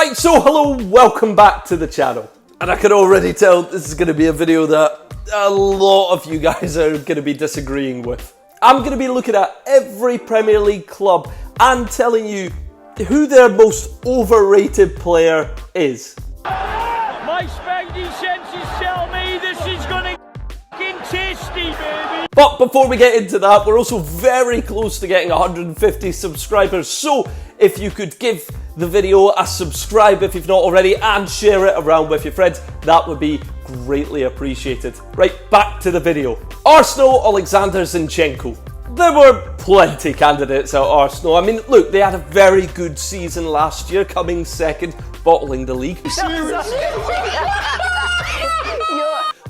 Right, so hello, welcome back to the channel. And I can already tell this is going to be a video that a lot of you guys are going to be disagreeing with. I'm going to be looking at every Premier League club and telling you who their most overrated player is. My spidey senses tell me this is going to get tasty, baby. But before we get into that, we're also very close to getting 150 subscribers. So if you could give the video a subscribe if you've not already and share it around with your friends, that would be greatly appreciated. Right, back to the video. Arsenal, Alexander Zinchenko. There were plenty candidates at Arsenal. I mean, look, they had a very good season last year, coming second, bottling the league.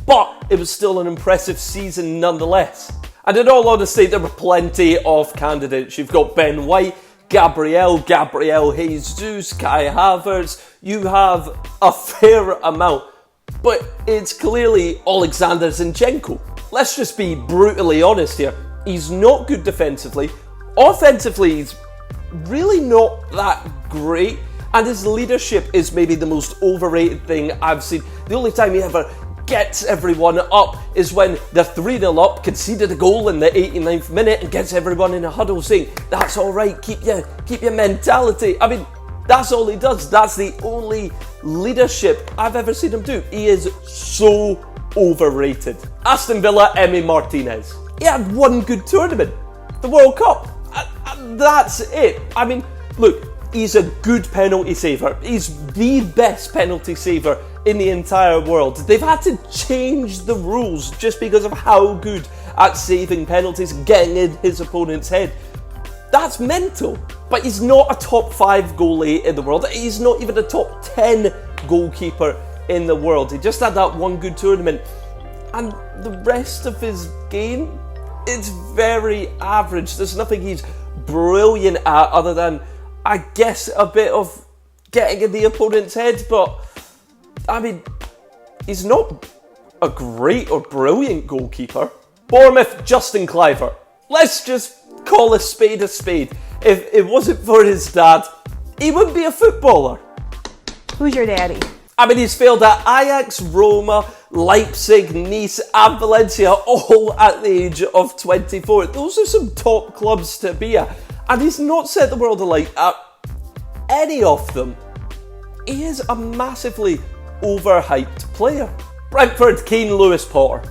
But it was still an impressive season nonetheless. And in all honesty, there were plenty of candidates. You've got Ben White, Gabriel Jesus, Kai Havertz. You have a fair amount. But it's clearly Alexander Zinchenko. Let's just be brutally honest here. He's not good defensively. Offensively, he's really not that great. And his leadership is maybe the most overrated thing I've seen. The only time he ever gets everyone up is when they're 3-0 up, conceded a goal in the 89th minute and gets everyone in a huddle saying, that's alright, keep your mentality. I mean, that's all he does. That's the only leadership I've ever seen him do. He is so overrated. Aston Villa, Emi Martinez. He had one good tournament, the World Cup. And that's it. I mean, look, he's a good penalty saver. He's the best penalty saver in the entire world. They've had to change the rules just because of how good at saving penalties and getting in his opponent's head. That's mental. But he's not a top 5 goalie in the world. He's not even a top 10 goalkeeper in the world. He just had that one good tournament. And the rest of his game, it's very average. There's nothing he's brilliant at other than, I guess, a bit of getting in the opponent's head. But I mean, he's not a great or brilliant goalkeeper. Bournemouth, Justin Kluivert. Let's just call a spade a spade. If it wasn't for his dad, he wouldn't be a footballer. Who's your daddy? I mean, he's failed at Ajax, Roma, Leipzig, Nice and Valencia, all at the age of 24. Those are some top clubs to be at. And he's not set the world alight at any of them. He is a massively overhyped player. Brentford, Kane, Lewis Potter.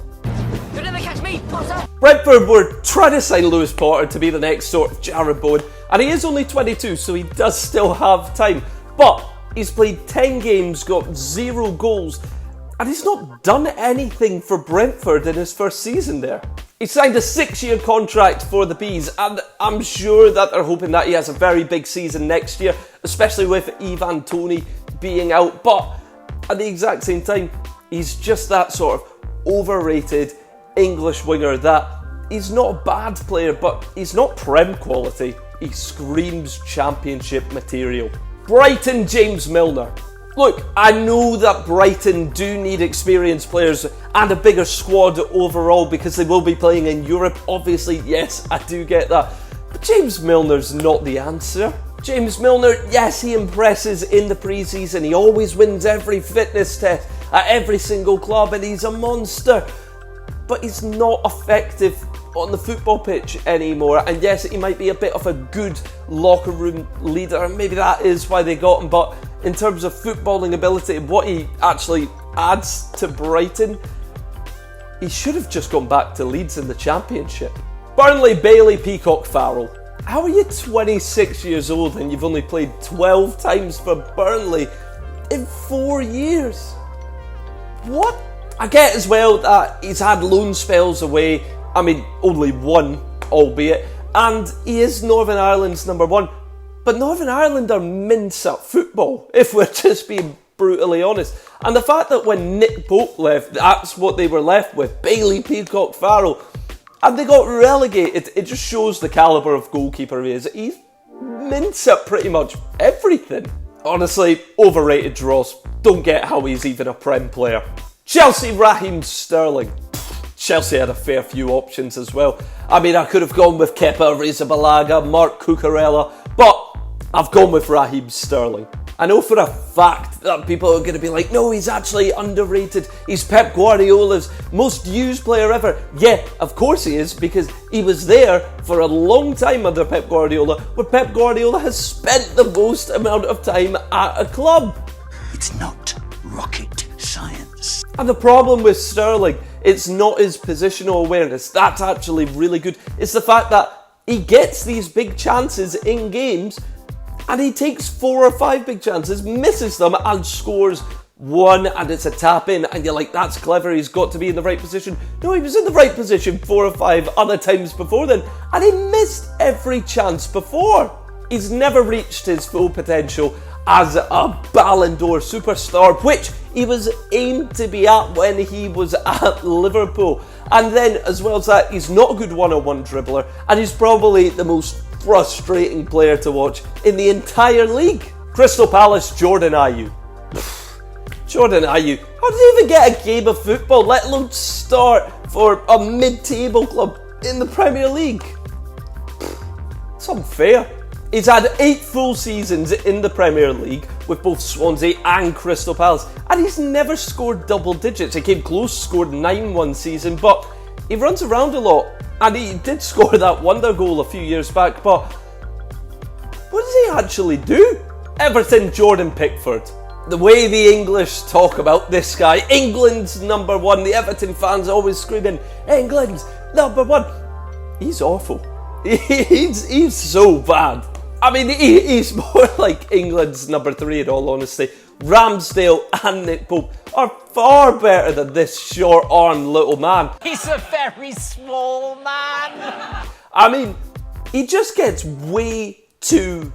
You'll never catch me, Potter! Brentford were trying to sign Lewis Potter to be the next sort of Jared Bowen, and he is only 22, so he does still have time. But he's played 10 games, got 0 goals, and he's not done anything for Brentford in his first season there. He signed a 6-year contract for the Bees, and I'm sure that they're hoping that he has a very big season next year, especially with Ivan Toney being out. But at the exact same time, he's just that sort of overrated English winger that he's not a bad player, but he's not Prem quality. He screams championship material. Brighton, James Milner. Look, I know that Brighton do need experienced players and a bigger squad overall because they will be playing in Europe. Obviously, yes, I do get that. But James Milner's not the answer. James Milner, yes, he impresses in the pre-season. He always wins every fitness test at every single club and he's a monster. But he's not effective on the football pitch anymore. And yes, he might be a bit of a good locker room leader, and maybe that is why they got him. But in terms of footballing ability and what he actually adds to Brighton, he should have just gone back to Leeds in the Championship. Burnley, Bailey, Peacock, Farrell. How are you 26 years old and you've only played 12 times for Burnley in 4 years? What? I get as well that he's had loan spells away. I mean, only one, albeit. And he is Northern Ireland's number 1. But Northern Ireland are mince at football, if we're just being brutally honest. And the fact that when Nick Pope left, that's what they were left with. Bailey, Peacock, Farrell. And they got relegated. It just shows the calibre of goalkeeper he is. He's mince at pretty much everything. Honestly, overrated draws. Don't get how he's even a Prem player. Chelsea, Raheem Sterling. Chelsea had a fair few options as well. I mean, I could have gone with Kepa Arrizabalaga, Mark Cucurella, but I've gone with Raheem Sterling. I know for a fact that people are going to be like, no, he's actually underrated. He's Pep Guardiola's most used player ever. Yeah, of course he is, because he was there for a long time under Pep Guardiola, where Pep Guardiola has spent the most amount of time at a club. It's not rocket science. And the problem with Sterling, it's not his positional awareness. That's actually really good. It's the fact that he gets these big chances in games, and he takes 4 or 5 big chances, misses them, and scores one, and it's a tap in, and you're like, that's clever, he's got to be in the right position. No, he was in the right position 4 or 5 other times before then, and he missed every chance before. He's never reached his full potential as a Ballon d'Or superstar, which he was aimed to be at when he was at Liverpool. And then, as well as that, he's not a good one-on-one dribbler, and he's probably the most frustrating player to watch in the entire league. Crystal Palace, Jordan Ayew. Jordan Ayew, how does he even get a game of football, let alone start for a mid-table club in the Premier League? It's unfair. He's had 8 full seasons in the Premier League with both Swansea and Crystal Palace, and he's never scored double digits. He came close, scored 9 one season, but he runs around a lot, and he did score that wonder goal a few years back, but what does he actually do? Everton, Jordan Pickford. The way the English talk about this guy, England's number one, the Everton fans always screaming, England's number one. He's awful. He's so bad. I mean, he's more like England's number 3 in all honesty. Ramsdale and Nick Pope are far better than this short-armed little man. He's a very small man. I mean, he just gets way too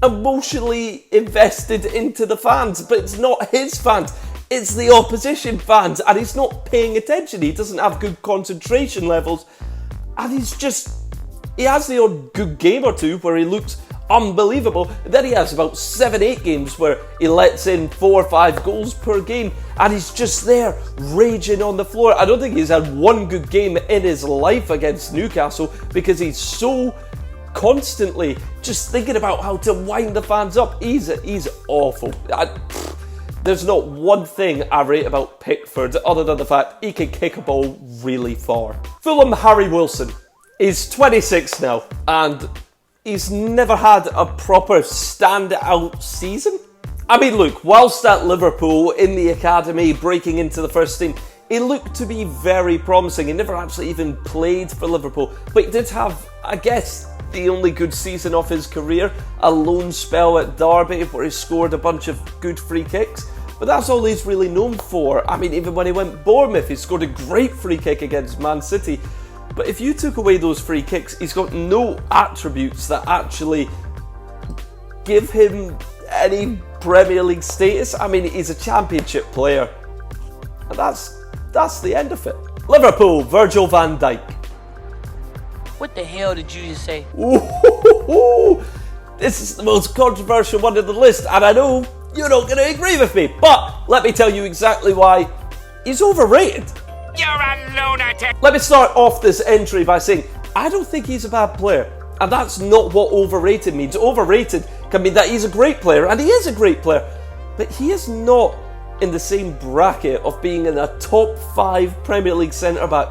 emotionally invested into the fans, but it's not his fans, it's the opposition fans, and he's not paying attention. He doesn't have good concentration levels, and he has the odd good game or two where he looks unbelievable. Then he has about 7-8 games where he lets in 4 or 5 goals per game, and he's just there raging on the floor. I don't think he's had one good game in his life against Newcastle, because he's so constantly just thinking about how to wind the fans up. He's awful. There's not one thing I rate about Pickford other than the fact he can kick a ball really far. Fulham, Harry Wilson. He's 26 now, and he's never had a proper standout season. I mean, look, whilst at Liverpool in the academy, breaking into the first team, he looked to be very promising. He never actually even played for Liverpool, but he did have, I guess, the only good season of his career, a loan spell at Derby where he scored a bunch of good free kicks. But that's all he's really known for. I mean, even when he went Bournemouth, he scored a great free kick against Man City. But if you took away those free kicks, he's got no attributes that actually give him any Premier League status. I mean, he's a championship player. And that's the end of it. Liverpool, Virgil van Dijk. What the hell did you just say? Ooh, this is the most controversial one on the list, and I know you're not going to agree with me, but let me tell you exactly why he's overrated. You're a lunatic. Let me start off this entry by saying I don't think he's a bad player, and that's not what overrated means. Overrated can mean that he's a great player, and he is a great player, but he is not in the same bracket of being in a top 5 Premier League centre-back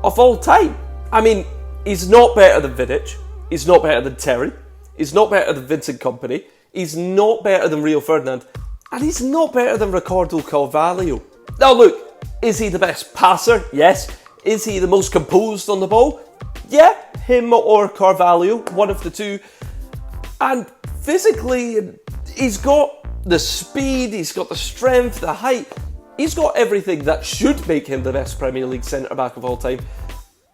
of all time. I mean, he's not better than Vidic, he's not better than Terry, he's not better than Vincent Kompany, he's not better than Rio Ferdinand, and he's not better than Ricardo Carvalho. Now look, is he the best passer? Yes. Is he the most composed on the ball? Yeah, him or Carvalho, one of the two. And physically, he's got the speed, he's got the strength, the height. He's got everything that should make him the best Premier League centre-back of all time.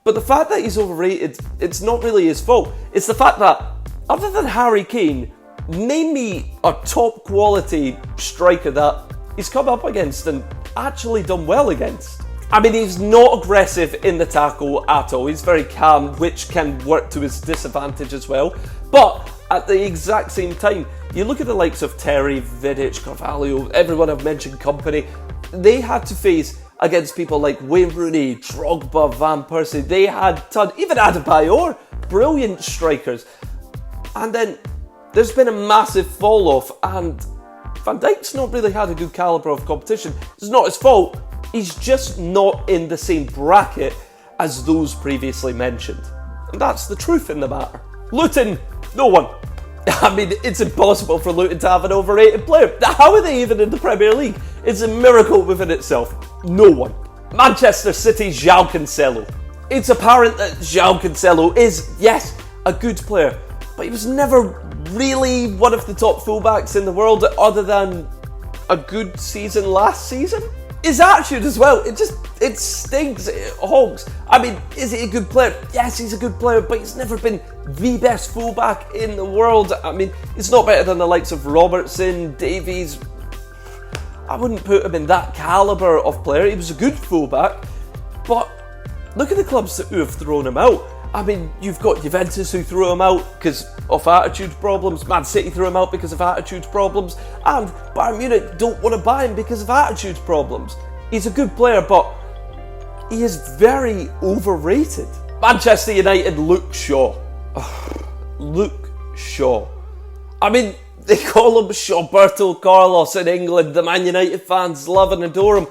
But the fact that he's overrated, it's not really his fault. It's the fact that, other than Harry Kane, name me a top quality striker that he's come up against and actually done well against. I mean, he's not aggressive in the tackle at all. He's very calm, which can work to his disadvantage as well. But at the exact same time, you look at the likes of Terry, Vidic, Carvalho, everyone I've mentioned, Kompany, they had to face against people like Wayne Rooney, Drogba, Van Persie. They had even Adebayor, brilliant strikers. And then there's been a massive fall off, and Van Dijk's not really had a good calibre of competition. It's not his fault. He's just not in the same bracket as those previously mentioned. And that's the truth in the matter. Luton, no one. I mean, it's impossible for Luton to have an overrated player. How are they even in the Premier League? It's a miracle within itself. No one. Manchester City's João Cancelo. It's apparent that João Cancelo is, yes, a good player, but he was never really one of the top fullbacks in the world other than a good season last season. His attitude as well, it stinks, it honks. I mean, is he a good player? Yes, he's a good player, but he's never been the best fullback in the world. I mean, he's not better than the likes of Robertson, Davies. I wouldn't put him in that calibre of player. He was a good fullback, but look at the clubs who have thrown him out. I mean, you've got Juventus who threw him out because of attitude problems, Man City threw him out because of attitude problems, and Bayern Munich don't want to buy him because of attitude problems. He's a good player, but he is very overrated. Manchester United, Luke Shaw. Luke Shaw. I mean, they call him Shawberto Carlos in England. The Man United fans love and adore him.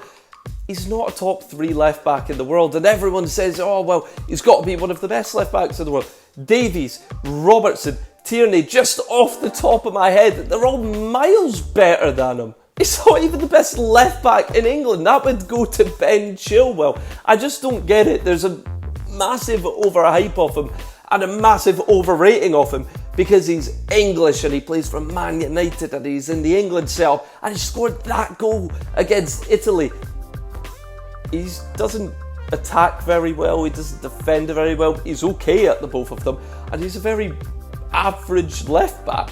He's not a top 3 left back in the world, and everyone says, oh well, he's got to be one of the best left backs in the world. Davies, Robertson, Tierney, just off the top of my head, they're all miles better than him. He's not even the best left back in England. That would go to Ben Chilwell. I just don't get it. There's a massive overhype of him and a massive overrating of him because he's English and he plays for Man United and he's in the England setup and he scored that goal against Italy. He doesn't attack very well, he doesn't defend very well, he's okay at the both of them, and he's a very average left back.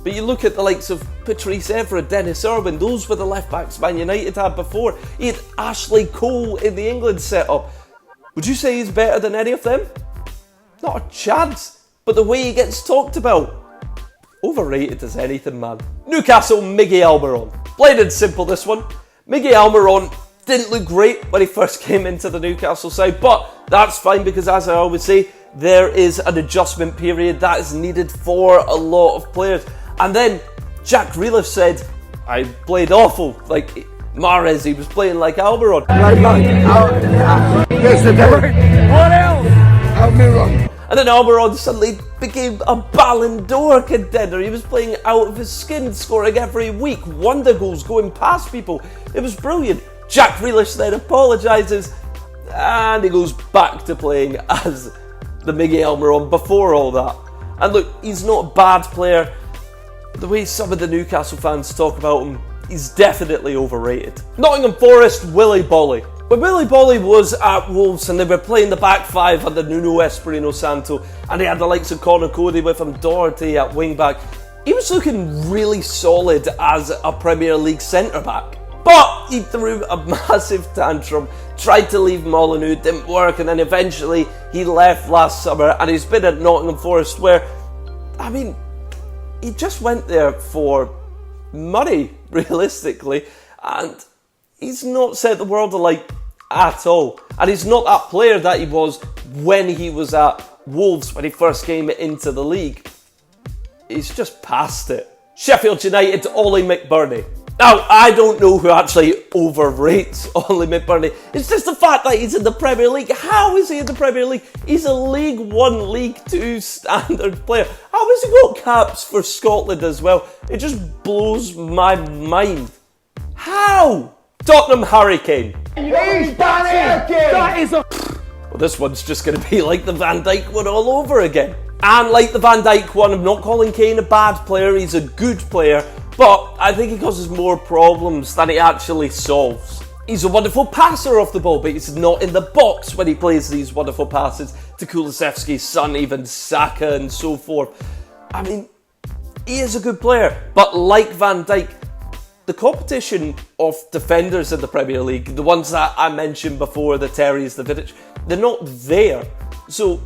But you look at the likes of Patrice Evra, Dennis Irwin, those were the left backs Man United had before. He had Ashley Cole in the England setup. Would you say he's better than any of them? Not a chance. But the way he gets talked about, overrated as anything, man. Newcastle, Miggy Almiron. Plain and simple, this one. Miggy Almiron didn't look great when he first came into the Newcastle side, but that's fine because, as I always say, there is an adjustment period that is needed for a lot of players. And then Jack Grealish said, I played awful, like Mahrez, he was playing like Almiron. What else? Almiron. And then Almiron suddenly became a Ballon d'Or contender. He was playing out of his skin, scoring every week, wonder goals, going past people. It was brilliant. Jack Grealish then apologises and he goes back to playing as the Miggy Almiron before all that. And look, he's not a bad player. The way some of the Newcastle fans talk about him, he's definitely overrated. Nottingham Forest, Willy Bolly. When Willy Bolly was at Wolves and they were playing the back five under Nuno Espirito Santo and they had the likes of Connor Cody with him, Doherty at wing back, he was looking really solid as a Premier League centre-back. But he threw a massive tantrum, tried to leave Molineux, didn't work, and then eventually he left last summer and he's been at Nottingham Forest where, I mean, he just went there for money, realistically, and he's not set the world alight at all. And he's not that player that he was when he was at Wolves when he first came into the league. He's just past it. Sheffield United, Ollie McBurney. Now, I don't know who actually overrates Ollie McBurney. It's just the fact that he's in the Premier League. How is he in the Premier League? He's a League 1, League 2 standard player. How has he got caps for Scotland as well? It just blows my mind. How? Tottenham, Harry Kane. He's done it again! That is a... Well, this one's just going to be like the Van Dijk one all over again. And like the Van Dijk one, I'm not calling Kane a bad player. He's a good player. But I think he causes more problems than he actually solves. He's a wonderful passer off the ball, but he's not in the box when he plays these wonderful passes to Kulusevski's son, even Saka and so forth. I mean, he is a good player, but like Van Dijk, the competition of defenders in the Premier League, the ones that I mentioned before, the Terrys, the Vidic, they're not there. So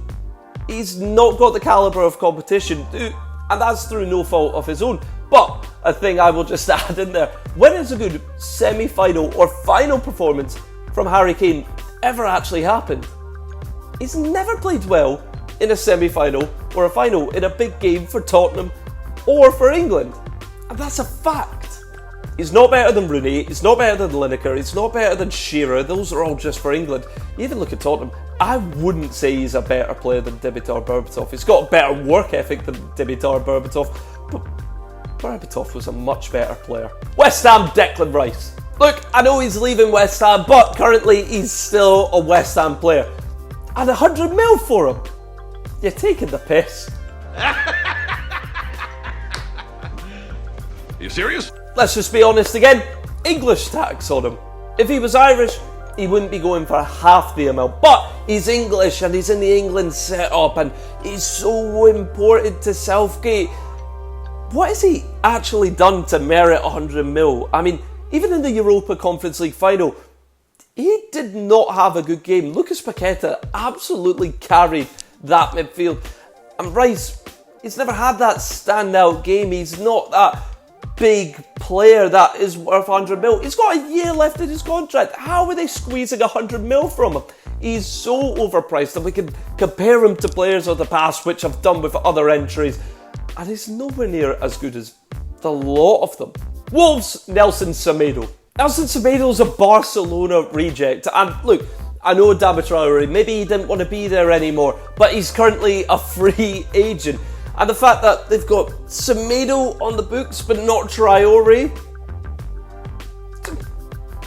he's not got the calibre of competition, and that's through no fault of his own. But a thing I will just add in there, when has a good semi-final or final performance from Harry Kane ever actually happened? He's never played well in a semi-final or a final in a big game for Tottenham or for England. And that's a fact. He's not better than Rooney, he's not better than Lineker, he's not better than Shearer. Those are all just for England. You even look at Tottenham, I wouldn't say he's a better player than Dimitar Berbatov. He's got a better work ethic than Dimitar Berbatov, but Berbatov was a much better player. West Ham, Declan Rice. Look, I know he's leaving West Ham, but currently he's still a West Ham player. And 100 mil for him. You're taking the piss. You serious? Let's just be honest again. English tax on him. If he was Irish, he wouldn't be going for half the amount. But he's English and he's in the England setup and he's so important to Southgate. What has he actually done to merit 100 mil? I mean, even in the Europa Conference League final, he did not have a good game. Lucas Paqueta absolutely carried that midfield. And Rice, he's never had that standout game. He's not that big player that is worth 100 mil. He's got a year left in his contract. How are they squeezing 100 mil from him? He's so overpriced and we can compare him to players of the past, which I've done with other entries. And he's nowhere near as good as the lot of them. Wolves, Nelson Semedo. Nelson Semedo's a Barcelona reject. And look, I know Adama Traore, maybe he didn't want to be there anymore, but he's currently a free agent. And the fact that they've got Semedo on the books but not Traore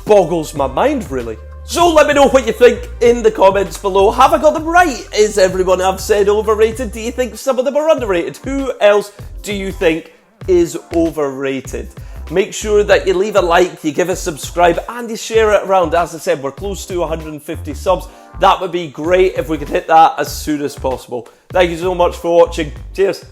boggles my mind, really. So let me know what you think in the comments below. Have I got them right? Is everyone I've said overrated? Do you think some of them are underrated? Who else do you think is overrated? Make sure that you leave a like, you give a subscribe, and you share it around. As I said, we're close to 150 subs. That would be great if we could hit that as soon as possible. Thank you so much for watching. Cheers.